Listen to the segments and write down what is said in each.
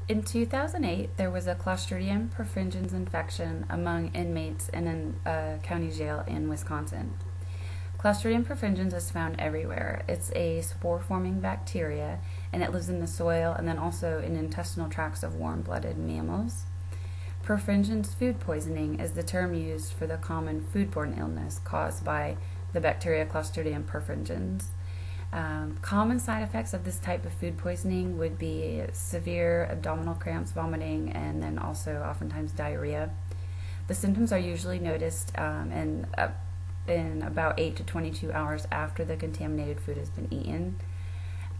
In 2008, there was a Clostridium perfringens infection among inmates in a county jail in Wisconsin. Clostridium perfringens is found everywhere. It's a spore-forming bacteria, and it lives in the soil and then also in intestinal tracts of warm-blooded mammals. Perfringens food poisoning is the term used for the common foodborne illness caused by the bacteria Clostridium perfringens. Common side effects of this type of food poisoning would be severe abdominal cramps, vomiting, and then also oftentimes diarrhea. The symptoms are usually noticed in about 8 to 22 hours after the contaminated food has been eaten.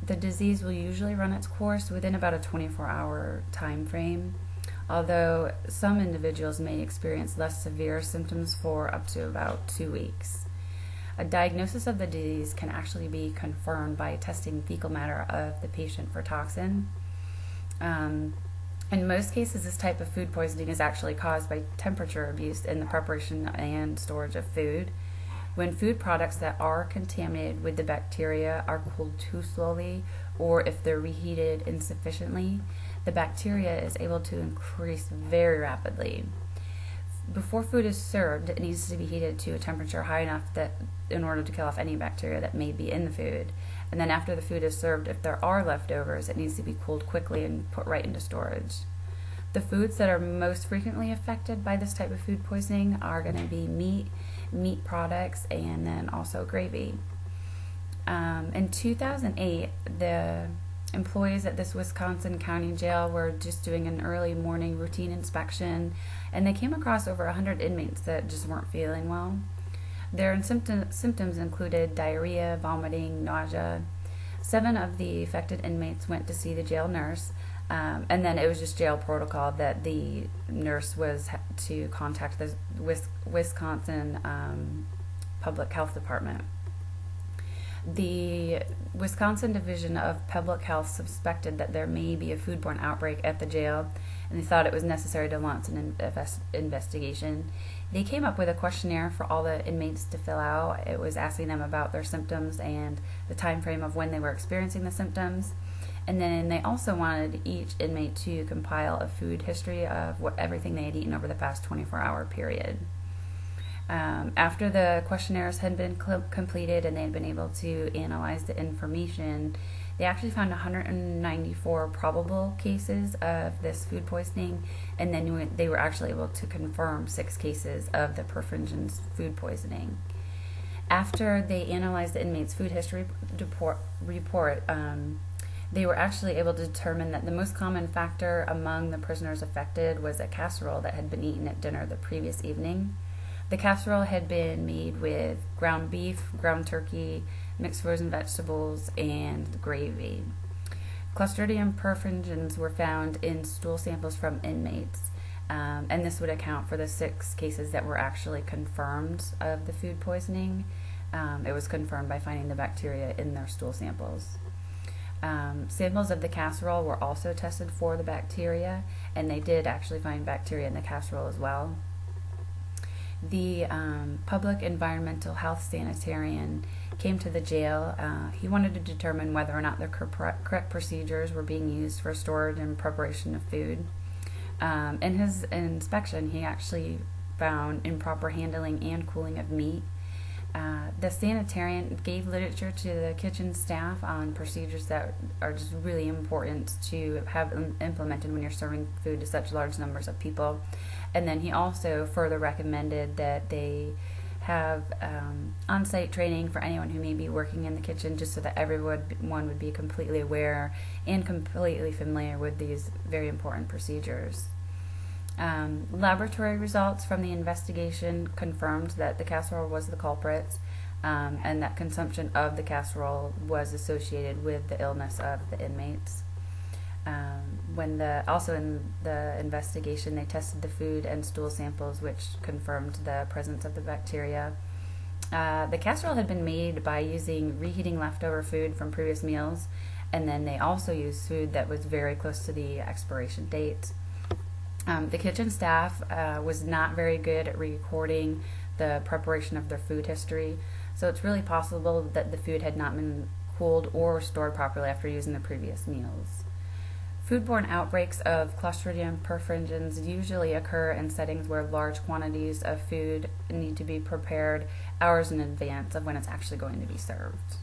The disease will usually run its course within about a 24-hour time frame, although some individuals may experience less severe symptoms for up to about 2 weeks. A diagnosis of the disease can actually be confirmed by testing fecal matter of the patient for toxin. In most cases, this type of food poisoning is actually caused by temperature abuse in the preparation and storage of food. When food products that are contaminated with the bacteria are cooled too slowly, or if they're reheated insufficiently, the bacteria is able to increase very rapidly. Before food is served, it needs to be heated to a temperature high enough that in order to kill off any bacteria that may be in the food. And then after the food is served, if there are leftovers, it needs to be cooled quickly and put right into storage. The foods that are most frequently affected by this type of food poisoning are going to be meat products, and then also gravy. In 2008, the employees at this Wisconsin county jail were just doing an early morning routine inspection, and they came across over 100 inmates that just weren't feeling well. Their symptoms included diarrhea, vomiting, nausea. 7 of the affected inmates went to see the jail nurse, and then it was just jail protocol that the nurse was to contact the Wisconsin Public Health Department. The Wisconsin Division of Public Health suspected that there may be a foodborne outbreak at the jail, and they thought it was necessary to launch an investigation. They came up with a questionnaire for all the inmates to fill out. It was asking them about their symptoms and the time frame of when they were experiencing the symptoms. And then they also wanted each inmate to compile a food history of everything they had eaten over the past 24-hour period. After the questionnaires had been completed and they had been able to analyze the information, they actually found 194 probable cases of this food poisoning, and then they were actually able to confirm 6 cases of the perfringens food poisoning. After they analyzed the inmates' food history report, they were actually able to determine that the most common factor among the prisoners affected was a casserole that had been eaten at dinner the previous evening. The casserole had been made with ground beef, ground turkey, mixed frozen vegetables, and gravy. Clostridium perfringens were found in stool samples from inmates, and this would account for the 6 cases that were actually confirmed of the food poisoning. It was confirmed by finding the bacteria in their stool samples. Samples of the casserole were also tested for the bacteria, and they did actually find bacteria in the casserole as well. The public environmental health sanitarian came to the jail. He wanted to determine whether or not the correct procedures were being used for storage and preparation of food. In his inspection, he actually found improper handling and cooling of meat. The sanitarian gave literature to the kitchen staff on procedures that are just really important to have implemented when you're serving food to such large numbers of people. And then he also further recommended that they have on-site training for anyone who may be working in the kitchen, just so that everyone would be completely aware and completely familiar with these very important procedures. Laboratory results from the investigation confirmed that the casserole was the culprit, and that consumption of the casserole was associated with the illness of the inmates. Also in the investigation, they tested the food and stool samples, which confirmed the presence of the bacteria. The casserole had been made by using reheating leftover food from previous meals, and then they also used food that was very close to the expiration date. The kitchen staff was not very good at recording the preparation of their food history, so it's really possible that the food had not been cooled or stored properly after using the previous meals. Foodborne outbreaks of Clostridium perfringens usually occur in settings where large quantities of food need to be prepared hours in advance of when it's actually going to be served.